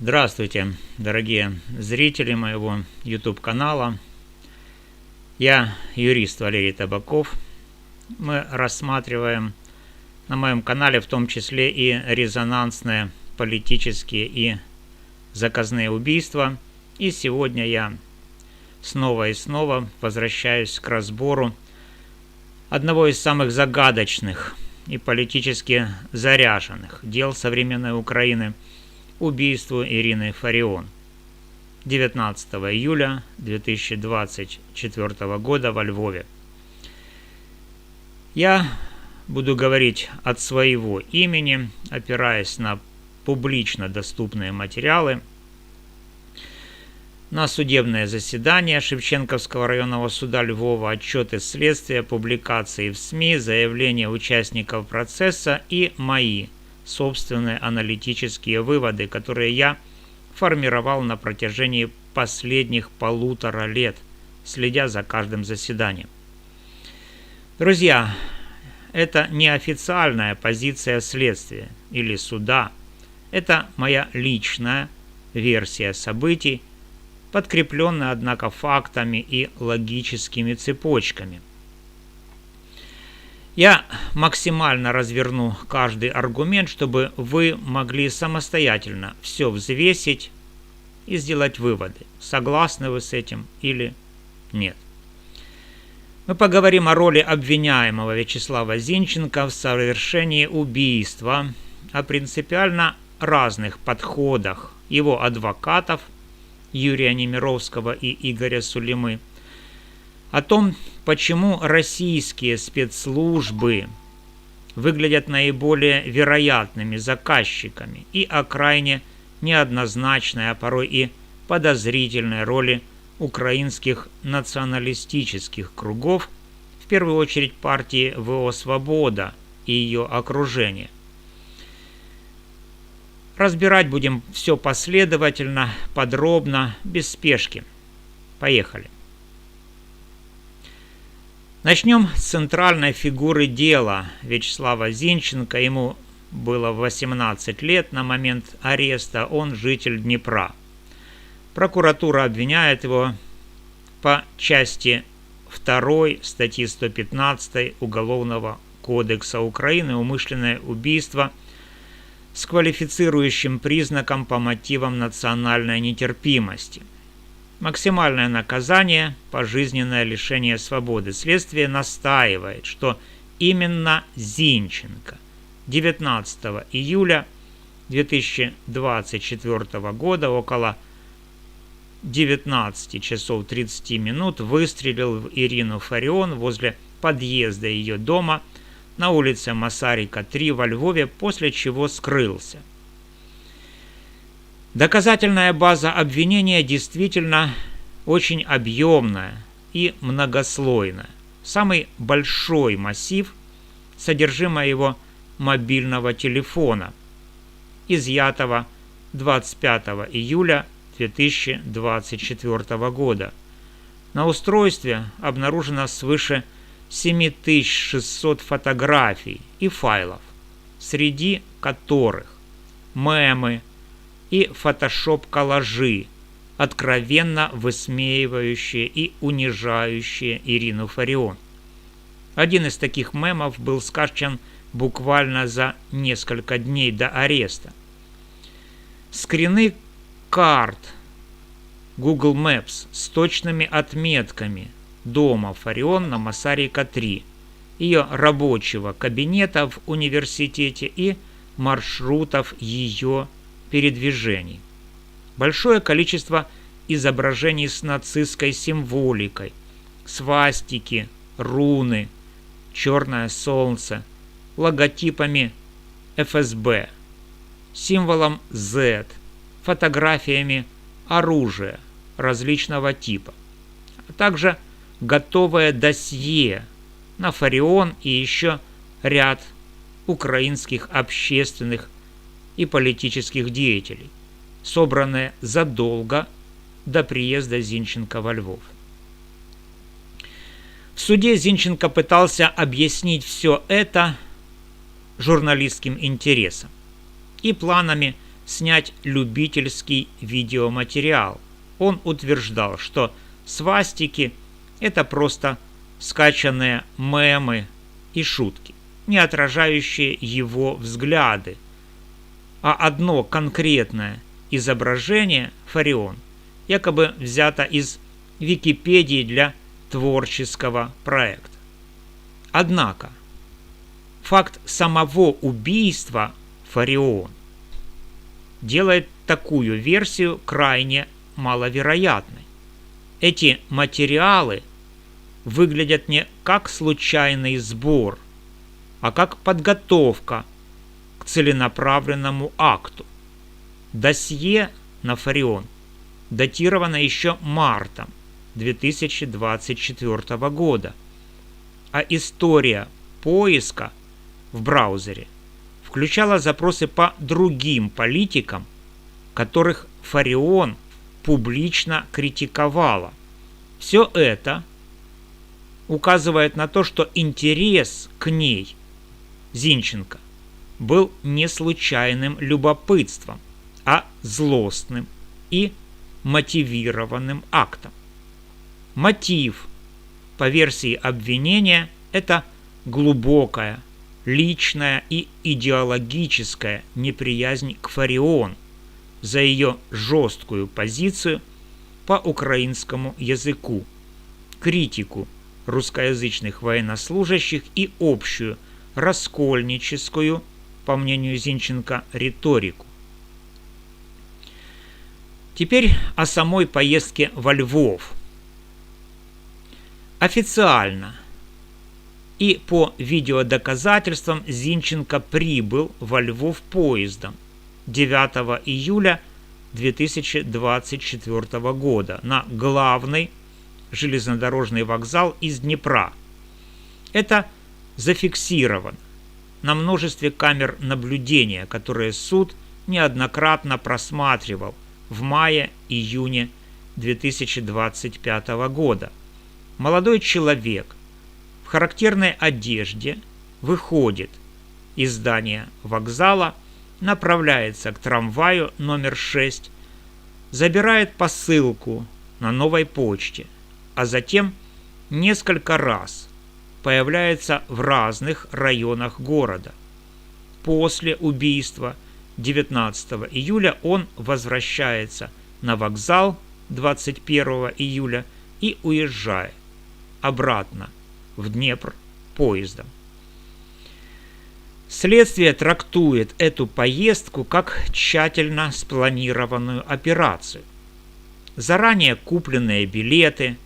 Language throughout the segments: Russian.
Здравствуйте, дорогие зрители моего YouTube-канала. Я юрист Валерий Табаков. Мы рассматриваем на моем канале в том числе и резонансные политические и заказные убийства. И сегодня я снова и снова возвращаюсь к разбору одного из самых загадочных и политически заряженных дел современной Украины – убийству Ирины Фарион 19 июля 2024 года во Львове. Я буду говорить от своего имени, опираясь на публично доступные материалы, на судебное заседание Шевченковского районного суда Львова, отчеты следствия, публикации в СМИ, заявления участников процесса и мои собственные аналитические выводы, которые я формировал на протяжении последних 1,5 лет, следя за каждым заседанием. Друзья, это не официальная позиция следствия или суда, это моя личная версия событий, подкрепленная, однако, фактами и логическими цепочками. Я максимально разверну каждый аргумент, чтобы вы могли самостоятельно все взвесить и сделать выводы, согласны вы с этим или нет. Мы поговорим о роли обвиняемого Вячеслава Зинченко в совершении убийства, о принципиально разных подходах его адвокатов Юрия Немировского и Игоря Сулимы, о том, почему российские спецслужбы выглядят наиболее вероятными заказчиками, и о крайне неоднозначной, а порой и подозрительной роли украинских националистических кругов, в первую очередь партии ВО «Свобода» и ее окружения. Разбирать будем все последовательно, подробно, без спешки. Поехали. Начнем с центральной фигуры дела Вячеслава Зинченко. Ему было 18 лет на момент ареста, он житель Днепра. Прокуратура обвиняет его по части 2 статьи 115 Уголовного кодекса Украины «Умышленное убийство» с квалифицирующим признаком по мотивам национальной нетерпимости. Максимальное наказание – пожизненное лишение свободы. Следствие настаивает, что именно Зинченко 19 июля 2024 года около 19 часов 30 минут выстрелил в Ирину Фарион возле подъезда ее дома на улице Масарика, 3 во Львове, после чего скрылся. Доказательная база обвинения действительно очень объемная и многослойная. Самый большой массив – содержимое его мобильного телефона, изъятого 25 июля 2024 года. На устройстве обнаружено свыше 7600 фотографий и файлов, среди которых мемы и фотошоп-коллажи, откровенно высмеивающие и унижающие Ирину Фарион. Один из таких мемов был скачан буквально за несколько дней до ареста. Скрины карт Google Maps с точными отметками дома Фарион на Масарика 3, ее рабочего кабинета в университете и маршрутов ее передвижений. Большое количество изображений с нацистской символикой, свастики, руны, черное солнце, логотипами ФСБ, символом Z, фотографиями оружия различного типа, а также готовое досье на Фарион и еще ряд украинских общественных и политических деятелей, собранные задолго до приезда Зинченко во Львов. В суде Зинченко пытался объяснить все это журналистским интересам и планами снять любительский видеоматериал. Он утверждал, что свастики – это просто скачанные мемы и шутки, не отражающие его взгляды, а одно конкретное изображение Фарион якобы взято из Википедии для творческого проекта. Однако факт самого убийства Фарион делает такую версию крайне маловероятной. Эти материалы выглядят не как случайный сбор, а как подготовка к целенаправленному акту. Досье на Фарион датировано еще мартом 2024 года, а история поиска в браузере включала запросы по другим политикам, которых Фарион публично критиковала. Все это указывает на то, что интерес к ней, Зинченко, был не случайным любопытством, а злостным и мотивированным актом. Мотив, по версии обвинения, это глубокая, личная и идеологическая неприязнь к Фарион за ее жесткую позицию по украинскому языку, критику русскоязычных военнослужащих и общую раскольническую, по мнению Зинченко, риторику. Теперь о самой поездке во Львов. Официально и по видеодоказательствам Зинченко прибыл во Львов поездом 9 июля 2024 года на главный железнодорожный вокзал из Днепра. Это зафиксировано на множестве камер наблюдения, которые суд неоднократно просматривал в мае-июне 2025 года. Молодой человек в характерной одежде выходит из здания вокзала, направляется к трамваю номер 6, забирает посылку на Новой почте, а затем несколько раз появляется в разных районах города. После убийства 19 июля он возвращается на вокзал 21 июля и уезжает обратно в Днепр поездом. Следствие трактует эту поездку как тщательно спланированную операцию. Заранее купленные билеты,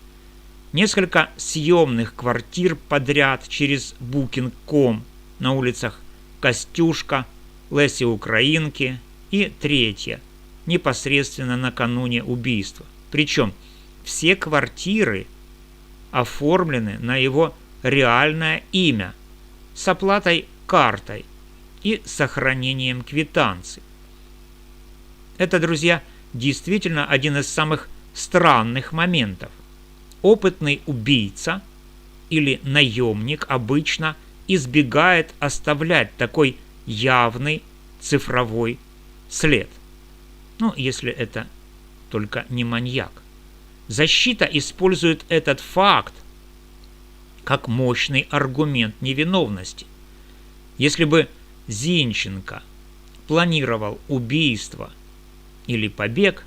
несколько съемных квартир подряд через Booking.com на улицах Костюшка, Леси Украинки и третья, непосредственно накануне убийства. Причем все квартиры оформлены на его реальное имя с оплатой картой и сохранением квитанций. Это, друзья, действительно один из самых странных моментов. Опытный убийца или наемник обычно избегает оставлять такой явный цифровой след. Ну, если это только не маньяк. Защита использует этот факт как мощный аргумент невиновности. Если бы Зинченко планировал убийство или побег,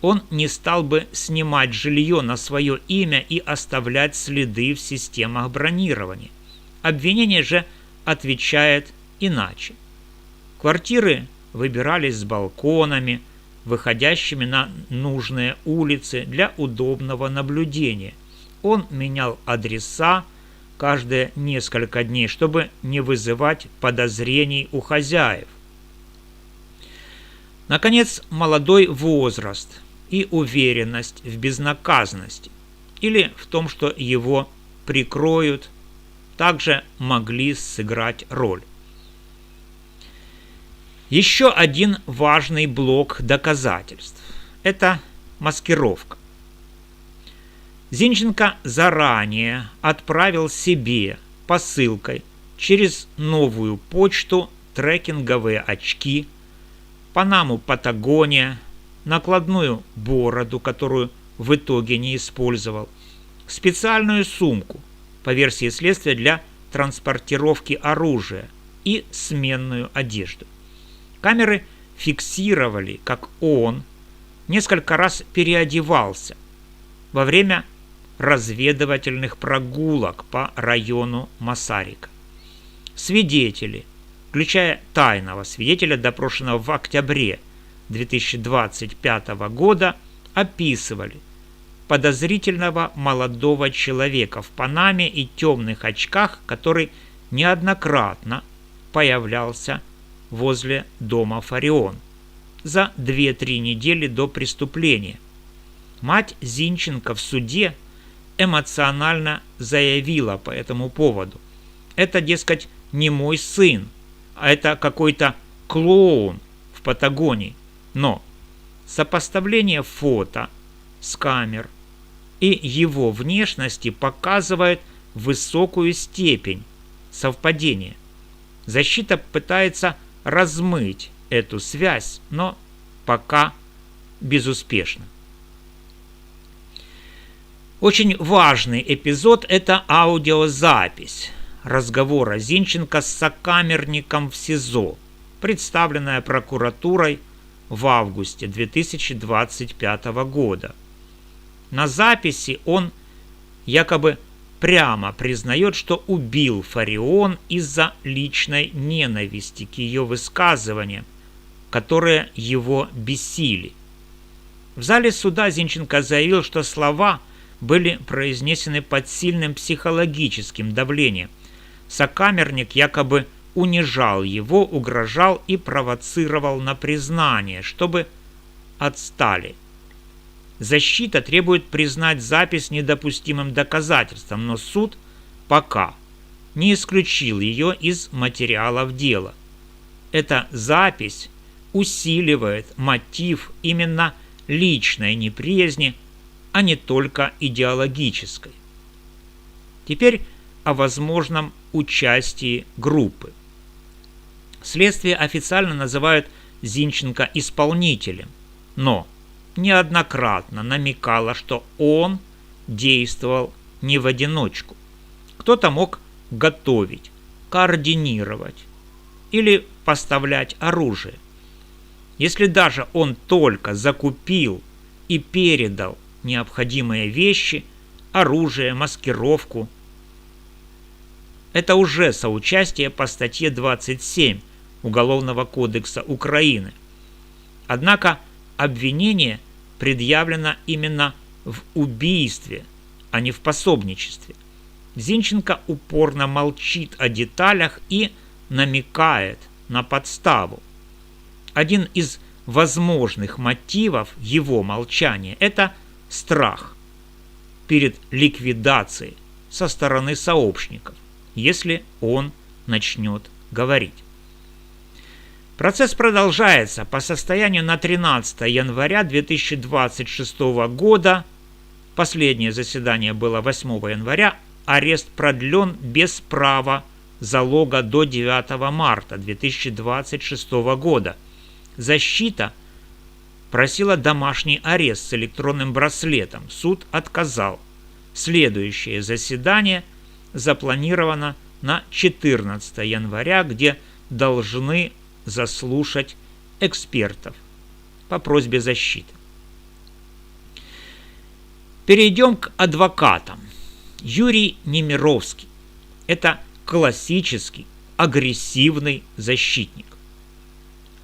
он не стал бы снимать жилье на свое имя и оставлять следы в системах бронирования. Обвинение же отвечает иначе. Квартиры выбирались с балконами, выходящими на нужные улицы для удобного наблюдения. Он менял адреса каждые несколько дней, чтобы не вызывать подозрений у хозяев. Наконец, молодой возраст и уверенность в безнаказанности или в том, что его прикроют, также могли сыграть роль. Еще один важный блок доказательств – это маскировка. Зинченко заранее отправил себе посылкой через новую почту трекинговые очки, панаму Патагония, накладную бороду, которую в итоге не использовал, специальную сумку, по версии следствия, для транспортировки оружия и сменную одежду. Камеры фиксировали, как он несколько раз переодевался во время разведывательных прогулок по району Масарика. Свидетели, включая тайного свидетеля, допрошенного в октябре 2025 года, описывали подозрительного молодого человека в панаме и темных очках, который неоднократно появлялся возле дома Фарион за 2-3 недели до преступления. Мать Зинченко в суде эмоционально заявила по этому поводу: это, дескать, не мой сын, а это какой-то клоун в Патагонии. Но сопоставление фото с камер и его внешности показывает высокую степень совпадения. Защита пытается размыть эту связь, но пока безуспешно. Очень важный эпизод – это аудиозапись разговора Зинченко с сокамерником в СИЗО, представленная прокуратурой в августе 2025 года. На записи он якобы прямо признает, что убил Фарион из-за личной ненависти к ее высказываниям, которые его бесили. В зале суда Зинченко заявил, что слова были произнесены под сильным психологическим давлением. Сокамерник якобы унижал его, угрожал и провоцировал на признание, чтобы отстали. Защита требует признать запись недопустимым доказательством, но суд пока не исключил ее из материалов дела. Эта запись усиливает мотив именно личной неприязни, а не только идеологической. Теперь о возможном участии группы. Следствие официально называют Зинченко исполнителем, но неоднократно намекало, что он действовал не в одиночку. Кто-то мог готовить, координировать или поставлять оружие. Если даже он только закупил и передал необходимые вещи, оружие, маскировку, это уже соучастие по статье 27 Уголовного кодекса Украины. Однако обвинение предъявлено именно в убийстве, а не в пособничестве. Зинченко упорно молчит о деталях и намекает на подставу. Один из возможных мотивов его молчания – это страх перед ликвидацией со стороны сообщников, если он начнет говорить. Процесс продолжается. По состоянию на 13 января 2026 года, последнее заседание было 8 января, арест продлен без права залога до 9 марта 2026 года. Защита просила домашний арест с электронным браслетом. Суд отказал. Следующее заседание запланировано на 14 января, где должны заслушать экспертов по просьбе защиты. Перейдем к адвокатам. Юрий Немировский – это классический агрессивный защитник.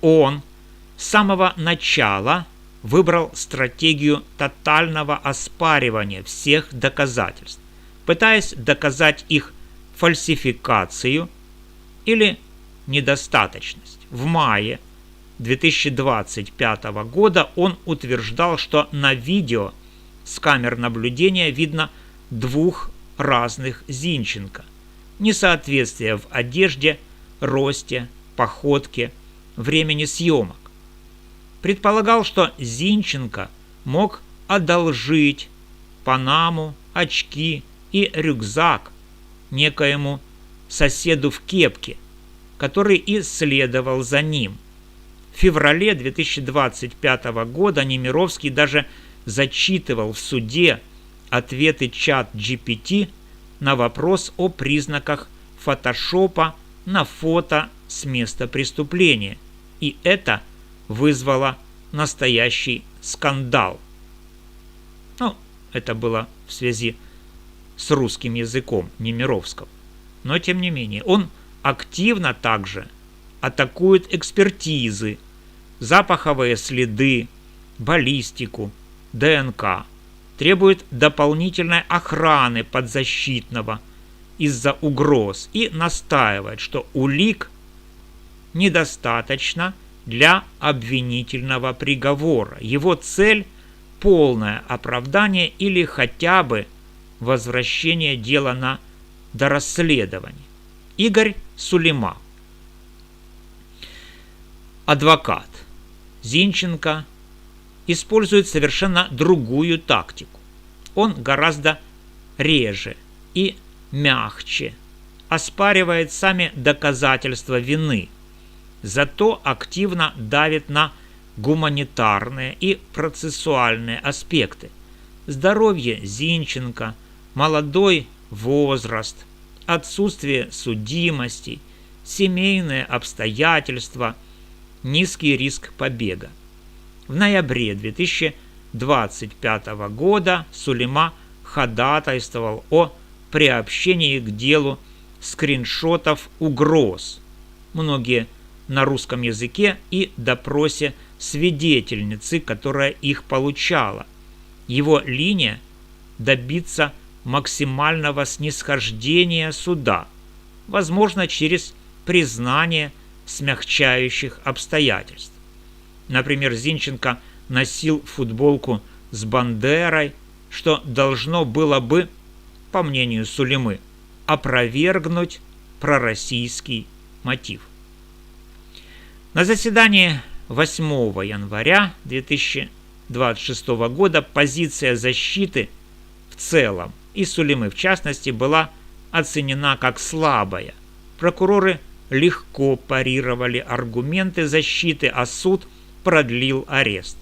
Он с самого начала выбрал стратегию тотального оспаривания всех доказательств, пытаясь доказать их фальсификацию или недостаточность. В мае 2025 года он утверждал, что на видео с камер наблюдения видно двух разных Зинченко. Несоответствие в одежде, росте, походке, времени съемок. Предполагал, что Зинченко мог одолжить панаму, очки и рюкзак некоему соседу в кепке, который и следовал за ним. В феврале 2025 года Немировский даже зачитывал в суде ответы чат-GPT на вопрос о признаках фотошопа на фото с места преступления. И это вызвало настоящий скандал. Ну, это было в связи с русским языком Немировского. Но тем не менее, он активно также атакует экспертизы, запаховые следы, баллистику, ДНК, требует дополнительной охраны подзащитного из-за угроз и настаивает, что улик недостаточно для обвинительного приговора. Его цель – полное оправдание или хотя бы возвращение дела на дорасследование. Игорь Сулейма, адвокат Зинченко, использует совершенно другую тактику. Он гораздо реже и мягче оспаривает сами доказательства вины, зато активно давит на гуманитарные и процессуальные аспекты. Здоровье Зинченко, молодой возраст, отсутствие судимости, семейные обстоятельства, низкий риск побега. В ноябре 2025 года Сулейма ходатайствовал о приобщении к делу скриншотов угроз, многие на русском языке, и допросе свидетельницы, которая их получала. Его линия – добиться максимального снисхождения суда, возможно, через признание смягчающих обстоятельств. Например, Зинченко носил футболку с Бандерой, что должно было бы, по мнению Сулеймы, опровергнуть пророссийский мотив. На заседании 8 января 2026 года позиция защиты в целом и Сулеймы в частности была оценена как слабая. Прокуроры легко парировали аргументы защиты, а суд продлил арест.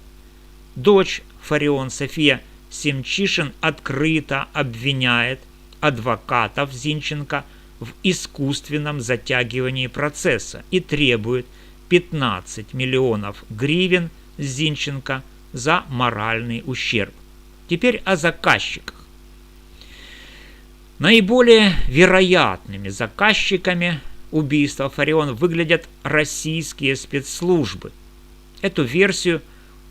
Дочь Фарион София Семчишин открыто обвиняет адвокатов Зинченко в искусственном затягивании процесса и требует 15 миллионов гривен с Зинченко за моральный ущерб. Теперь о заказчиках. Наиболее вероятными заказчиками убийства Фарион выглядят российские спецслужбы. Эту версию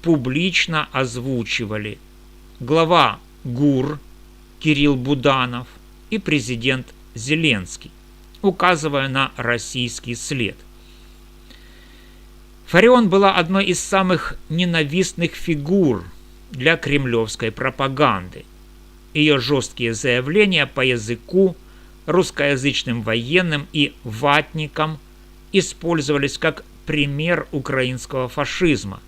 публично озвучивали глава ГУР Кирилл Буданов и президент Зеленский, указывая на российский след. Фарион была одной из самых ненавистных фигур для кремлевской пропаганды. Ее жесткие заявления по языку, русскоязычным военным и ватникам использовались как пример украинского фашизма.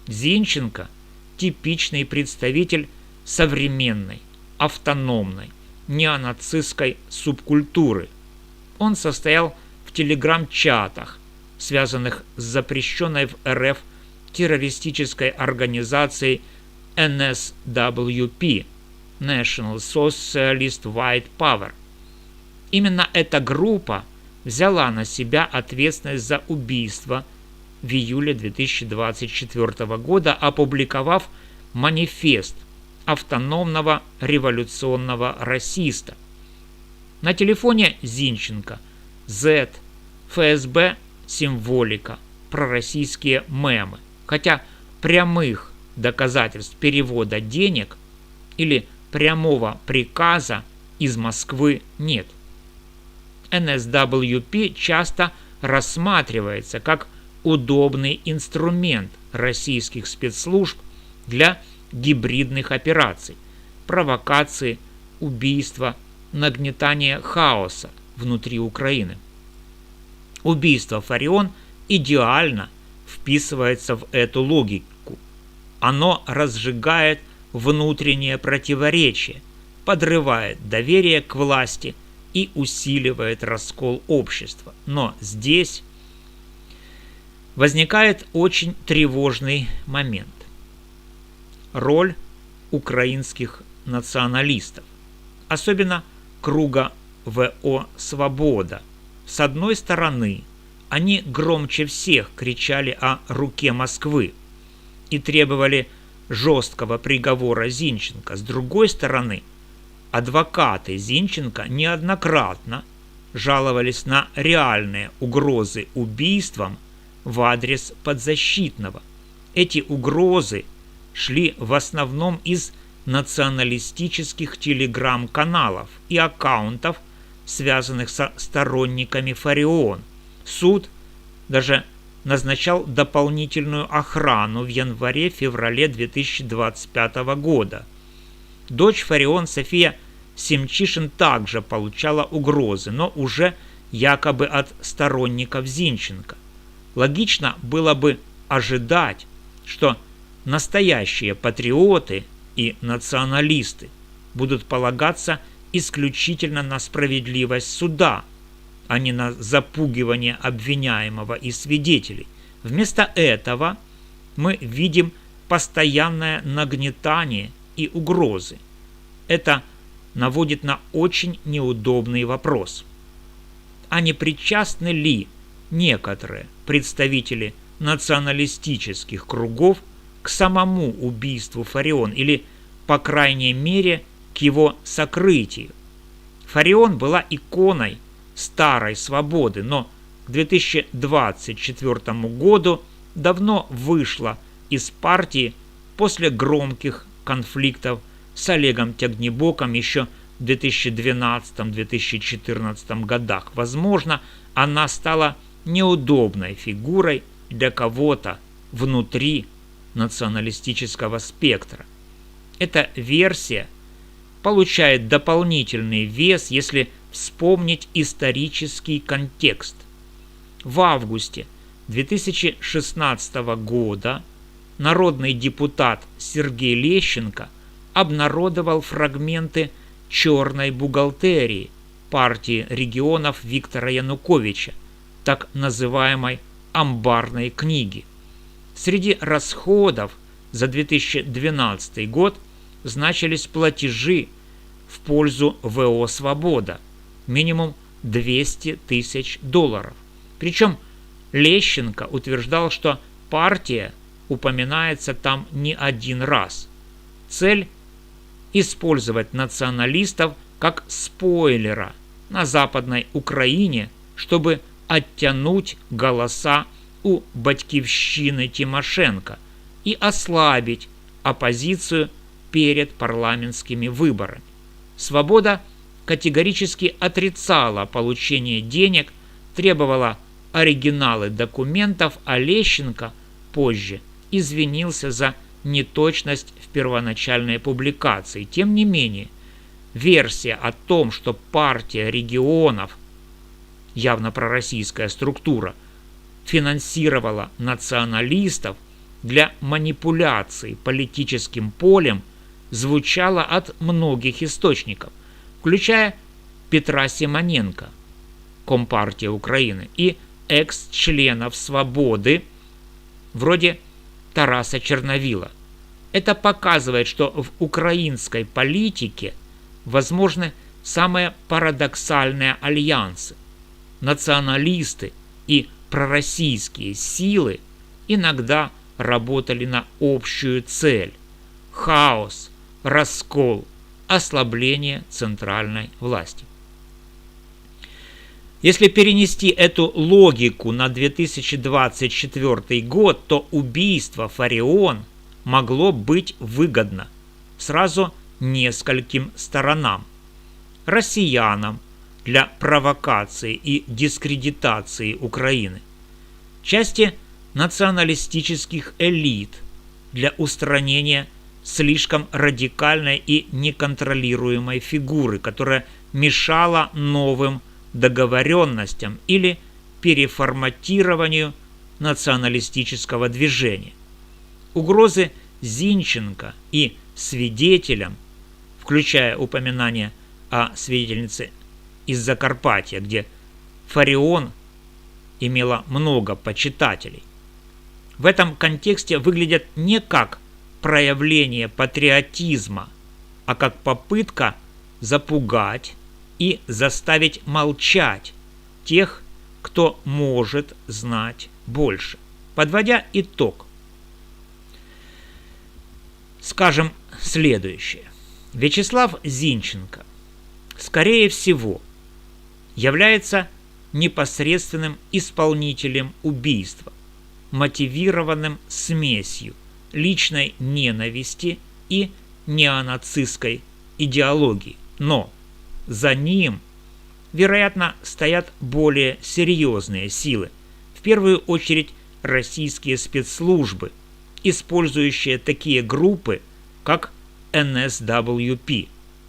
Зинченко – типичный представитель современной, автономной, неонацистской субкультуры. Он состоял в телеграм-чатах, связанных с запрещенной в РФ террористической организацией NSWP – National Socialist White Power. Именно эта группа взяла на себя ответственность за убийство в июле 2024 года, опубликовав манифест автономного революционного расиста. На телефоне Зинченко Z, ФСБ, символика, пророссийские мемы, хотя прямых доказательств перевода денег или прямого приказа из Москвы нет. NSWP часто рассматривается как удобный инструмент российских спецслужб для гибридных операций, провокации, убийства, нагнетания хаоса внутри Украины. Убийство Фарион идеально вписывается в эту логику. Оно разжигает внутреннее противоречие, подрывает доверие к власти и усиливает раскол общества. Но здесь возникает очень тревожный момент. Роль украинских националистов, особенно круга ВО «Свобода». С одной стороны, они громче всех кричали о руке Москвы и требовали жесткого приговора Зинченко. С другой стороны, адвокаты Зинченко неоднократно жаловались на реальные угрозы убийством в адрес подзащитного. Эти угрозы шли в основном из националистических телеграм-каналов и аккаунтов, связанных со сторонниками Фарион. Суд даже назначал дополнительную охрану в январе-феврале 2025 года. Дочь Фарион София Семчишин также получала угрозы, но уже якобы от сторонников Зинченко. Логично было бы ожидать, что настоящие патриоты и националисты будут полагаться исключительно на справедливость суда, а не на запугивание обвиняемого и свидетелей. Вместо этого мы видим постоянное нагнетание и угрозы. Это наводит на очень неудобный вопрос. А не причастны ли некоторые представители националистических кругов к самому убийству Фарион или, по крайней мере, к его сокрытию? Фарион была иконой старой свободы, но к 2024 году давно вышла из партии после громких конфликтов с Олегом Тягнебоком еще в 2012-2014 годах. Возможно, она стала неудобной фигурой для кого-то внутри националистического спектра. Эта версия получает дополнительный вес, если вспомнить исторический контекст. В августе 2016 года народный депутат Сергей Лещенко обнародовал фрагменты черной бухгалтерии партии регионов Виктора Януковича, так называемой амбарной книги. Среди расходов за 2012 год значились платежи в пользу ВО «Свобода» минимум $200 тысяч. Причем Лещенко утверждал, что партия упоминается там не один раз. Цель – использовать националистов как спойлера на Западной Украине, чтобы оттянуть голоса у батькивщины Тимошенко и ослабить оппозицию перед парламентскими выборами. «Свобода» категорически отрицала получение денег, требовала оригиналы документов, а Лещенко позже извинился за неточность в первоначальной публикации. Тем не менее, версия о том, что партия регионов, явно пророссийская структура, финансировала националистов для манипуляций политическим полем, звучала от многих источников, включая Петра Симоненко, Компартия Украины, и экс-членов «Свободы» вроде Тараса Черновила. Это показывает, что в украинской политике возможны самые парадоксальные альянсы. Националисты и пророссийские силы иногда работали на общую цель – хаос, раскол, ослабление центральной власти. Если перенести эту логику на 2024 год, то убийство Фарион могло быть выгодно сразу нескольким сторонам. Россиянам для провокации и дискредитации Украины, части националистических элит для устранения слишком радикальной и неконтролируемой фигуры, которая мешала новым договоренностям или переформатированию националистического движения. Угрозы Зинченко и свидетелям, включая упоминание о свидетельнице из Закарпатья, где Фарион имела много почитателей, в этом контексте выглядят не как проявление патриотизма, а как попытка запугать и заставить молчать тех, кто может знать больше. Подводя итог, скажем следующее. Вячеслав Зинченко, скорее всего, является непосредственным исполнителем убийства, мотивированным смесью личной ненависти и неонацистской идеологии. Но за ним, вероятно, стоят более серьезные силы, в первую очередь российские спецслужбы, использующие такие группы, как НСВП.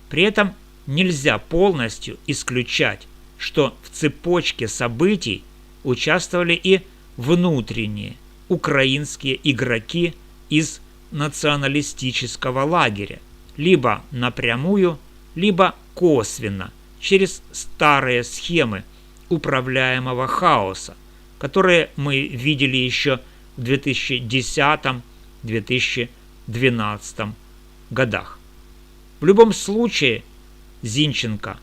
При этом нельзя полностью исключать, что в цепочке событий участвовали и внутренние украинские игроки из националистического лагеря, либо напрямую, либо косвенно, через старые схемы управляемого хаоса, которые мы видели еще в 2010-2012 годах. В любом случае, Зинченко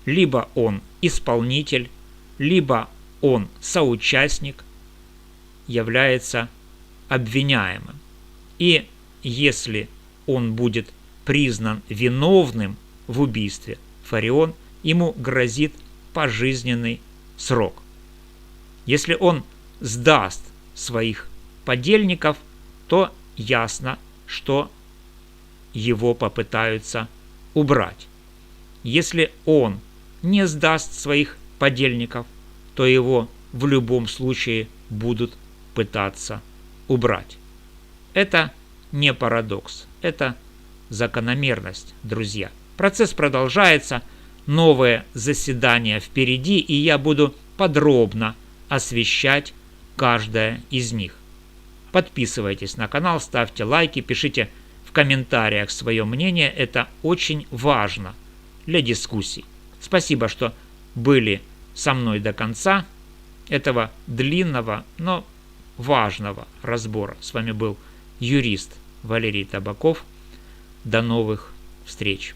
либо он исполнитель, либо он соучастник, является обвиняемым. И если он будет признан виновным в убийстве Фарион, ему грозит пожизненный срок. Если он сдаст своих подельников, то ясно, что его попытаются убрать. Если он не сдаст своих подельников, то его в любом случае будут пытаться убрать. Это не парадокс, это закономерность, друзья. Процесс продолжается, новые заседания впереди, и я буду подробно освещать каждое из них. Подписывайтесь на канал, ставьте лайки, пишите в комментариях свое мнение, это очень важно для дискуссий. Спасибо, что были со мной до конца этого длинного, но важного разбора. С вами был юрист Валерий Табаков. До новых встреч!